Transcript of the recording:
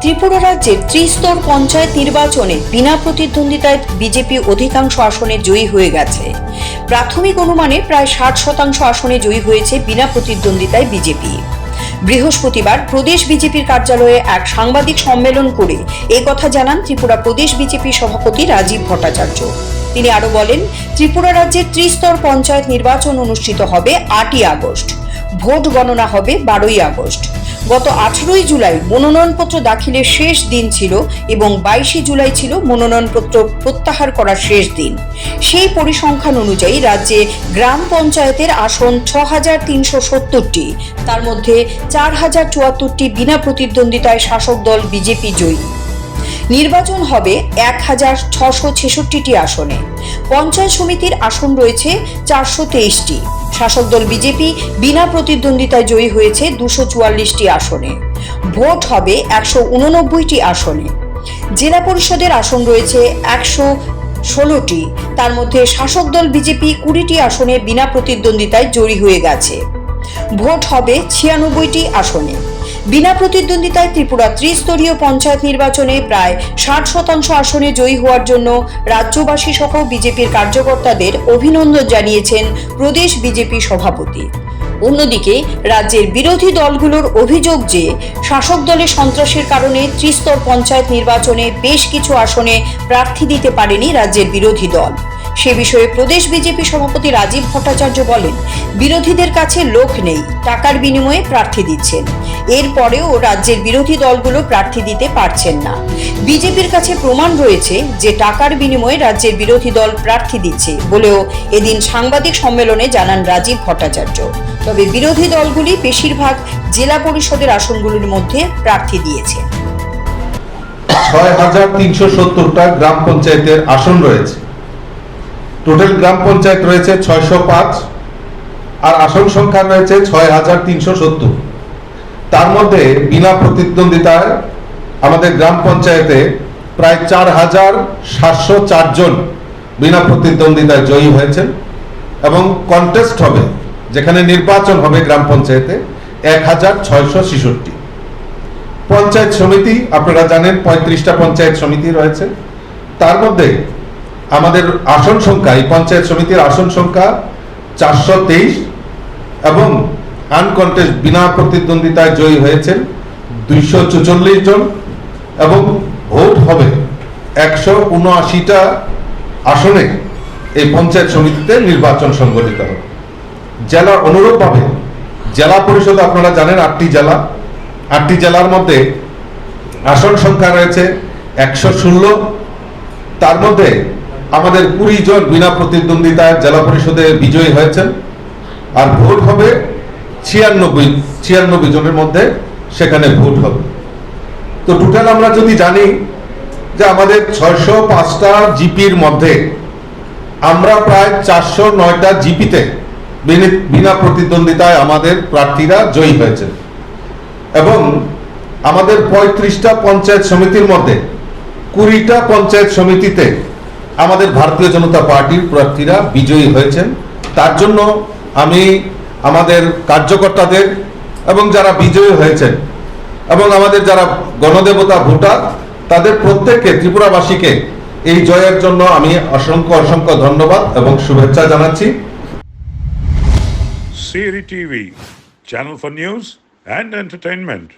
ত্রিপুরা রাজ্যের ত্রিস্তর পঞ্চায়েত নির্বাচনে বিনা প্রতিদ্বন্দ্বিতায় বিজেপি অধিকাংশ আসনে জয়ী হয়ে গেছে। প্রাথমিক অনুমানে প্রায় 60% আসনে জয়ী হয়েছে বিনা প্রতিদ্বন্দ্বিতায় বিজেপি। বৃহস্পতিবার প্রদেশ বিজেপির কার্যালয়ে এক সাংবাদিক সম্মেলন করে কথা জানান ত্রিপুরা প্রদেশ বিজেপি সভাপতি রাজীব ভট্টাচার্য। তিনি আরো বলেন, ত্রিপুরা রাজ্যের ত্রিস্তর পঞ্চায়েত নির্বাচন অনুষ্ঠিত হবে 8ই আগস্ট, ভোট গণনা হবে 12ই আগস্ট। গত 18ই জুলাই মনোনয়নপত্র দাখিলের শেষ দিন ছিল এবং 22শে জুলাই ছিল মনোনয়নপত্র প্রত্যাহার করার শেষ দিন। সেই পরিসংখ্যান অনুযায়ী রাজ্যে গ্রাম পঞ্চায়েতের আসন 6,370টি, তার মধ্যে 4,074টি বিনা প্রতিদ্বন্দ্বিতায় শাসক দল বিজেপি জয়ী। নির্বাচন হবে 1,666টি আসনে। পঞ্চায়েত সমিতির আসন রয়েছে 423টি। শাসক দল বিজেপি বিনা প্রতিদ্বন্দ্বিতায় জয়ী হয়েছে 244টি আসনে। ভোট হবে 189টি আসনে। জেলা পরিষদের আসন রয়েছে 116টি, তার মধ্যে শাসক দল বিজেপি 20টি আসনে বিনা প্রতিদ্বন্দ্বিতায় জয়ী হয়ে গেছে। ভোট হবে 96টি আসনে। বিনা প্রতিদ্বন্দ্বিতায় ত্রিপুরা ত্রিস্তরীয় পঞ্চায়েত নির্বাচনে প্রায় 60% আসনে জয়ী হওয়ার জন্য রাজ্যবাসী সহ বিজেপির কার্যকর্তাদের অভিনন্দন জানিয়েছেন প্রদেশ বিজেপি সভাপতি। অন্যদিকে রাজ্যের বিরোধী দলগুলোর অভিযোগ যে শাসক দলের সন্ত্রাসের কারণে ত্রিস্তর পঞ্চায়েত নির্বাচনে বেশ কিছু আসনে প্রার্থী দিতে পারেনি রাজ্যের বিরোধী দল। সে বিষয়ে প্রদেশ বিজেপি সভাপতি রাজীব ভট্টাচার্য বলেন, বিরোধীদের কাছে লোক নেই, টাকার বিনিময়ে প্রার্থী দিচ্ছেন। এরপরেও রাজ্যের বিরোধী দলগুলো প্রার্থী দিতে পারছেন না। বিজেপির কাছে প্রমাণ রয়েছে যে টাকার বিনিময়ে রাজ্যের বিরোধী দল প্রার্থী দিচ্ছে বলেও এদিন সাংবাদিক সম্মেলনে জানান রাজীব ভট্টাচার্য। তবে বিরোধী দলগুলি বেশিরভাগ জেলা পরিষদের আসনগুলির মধ্যে প্রার্থী দিয়েছে। 6,370টা গ্রাম পঞ্চায়েতের আসন রয়েছে। টোটাল গ্রাম পঞ্চায়েত রয়েছে 605 আর আসন সংখ্যা রয়েছে 6,370। তার মধ্যে বিনা প্রতিদ্বন্দ্বিতায় আমাদের গ্রাম পঞ্চায়েতে প্রায় 4,704 জন বিনা প্রতিদ্বন্দ্বিতায় জয়ী হয়েছেন এবং কন্টেস্ট হবে, যেখানে নির্বাচন হবে গ্রাম পঞ্চায়েতে 1,666। পঞ্চায়েত সমিতি আপনারা জানেন 35টা পঞ্চায়েত সমিতি রয়েছে। তার মধ্যে আমাদের আসন সংখ্যা, এই পঞ্চায়েত সমিতির আসন সংখ্যা 423 এবং আনকন্টেস্ট বিনা প্রতিদ্বন্দ্বিতায় জয়ী হয়েছেন 244 জন এবং ভোট হবে 179টা আসনে। এই পঞ্চায়েত সমিতিতে নির্বাচন সংগঠিত হবে। জেলা অনুরূপভাবে জেলা পরিষদ আপনারা জানেন 8টি জেলা। 8টি জেলার মধ্যে আসন সংখ্যা রয়েছে 116। তার মধ্যে আমাদের 20 জন বিনা প্রতিদ্বন্দ্বিতায় জেলা পরিষদে বিজয়ী হয়েছেন আর ভোট হবে 96 জনের মধ্যে সেখানে ভোট হবে। তো টোটাল আমরা যদি জানি যে আমাদের 605টা জিপির মধ্যে আমরা প্রায় 409টা জিপিতে বিনা প্রতিদ্বন্দ্বিতায় আমাদের প্রার্থীরা জয়ী হয়েছেন এবং আমাদের 35টা পঞ্চায়েত সমিতির মধ্যে 20টা পঞ্চায়েত সমিতিতে আমাদের ভারতীয় জনতা পার্টির প্রার্থীরা বিজয়ী হয়েছেন। তার জন্য আমি আমাদের কার্যকর্তাদের এবং যারা বিজয়ী হয়েছেন এবং আমাদের যারা গণদেবতা ভোটার তাদের প্রত্যেককে, ত্রিপুরাবাসীকে এই জয়ের জন্য আমি অসংখ্য অসংখ্য ধন্যবাদ এবং শুভেচ্ছা জানাচ্ছি। CRI TV, channel for news and entertainment.